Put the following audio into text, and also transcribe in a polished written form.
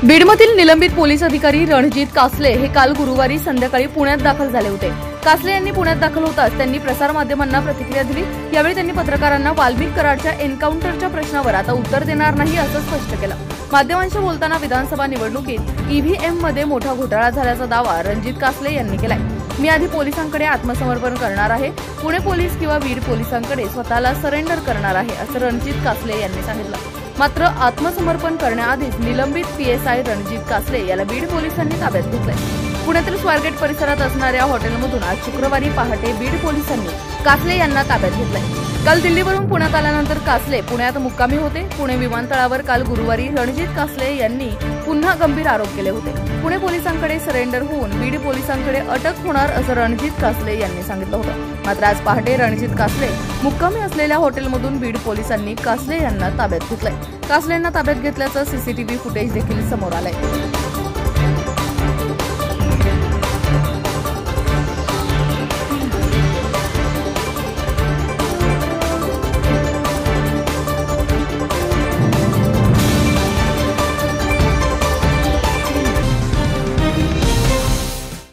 बीडमधील निलंबित पोलीस अधिकारी रणजित कासले हे काल गुरुवारी संध्याकाळी पुण्यात दाखल झाले होते। कासले यांनी पुण्यात दाखल होताच त्यांनी प्रसारमाध्यमांना प्रतिक्रिया दिली। यावेळी त्यांनी पत्रकारांना वाल्मिक कराडच्या एन्काउंटरच्या प्रश्नावर आता उत्तर देणार नाही असं स्पष्ट केलं। माध्यमांशी बोलताना विधानसभा निवडणुकीत ईव्हीएम मध्ये मोठा घोटाळा झाल्याचा दावा रणजित कासले यांनी केलाय। मी आधी पोलिसांकडे आत्मसमर्पण करणार आहे, पुणे पोलीस किंवा बीड पोलिसांकडे स्वतःला सरेंडर करणार आहे असं रणजित कासले यांनी सांगितलं। मात्र आत्मसमर्पण करण्याआधीच निलंबित पीएसआय रणजित कासले याला बीड पोलिसांनी ताब्यात घेतलंय। पुण्यातील स्वारगेट परिसरात असणाऱ्या हॉटेलमधून आज शुक्रवारी पहाटे बीड पोलिसांनी कासले यांना ताब्यात घेतलंय। काल दिल्लीवरून पुण्यात आल्यानंतर कासले पुण्यात मुक्कामी होते। पुणे विमानतळावर काल गुरुवारी रणजित कासले यांनी पुन्हा गंभीर आरोप केले होते। पुणे पोलिसांकडे सरेंडर होऊन बीड पोलिसांकडे अटक होणार असं रणजित कासले यांनी सांगितलं होतं। मात्र आज पहाटे रणजित कासले मुक्कामी असलेल्या हॉटेलमधून बीड पोलिसांनी कासले यांना ताब्यात घेतलंय। कासले यांना ताब्यात घेतल्याचं सीसीटीव्ही फुटेज देखील समोर आलंय।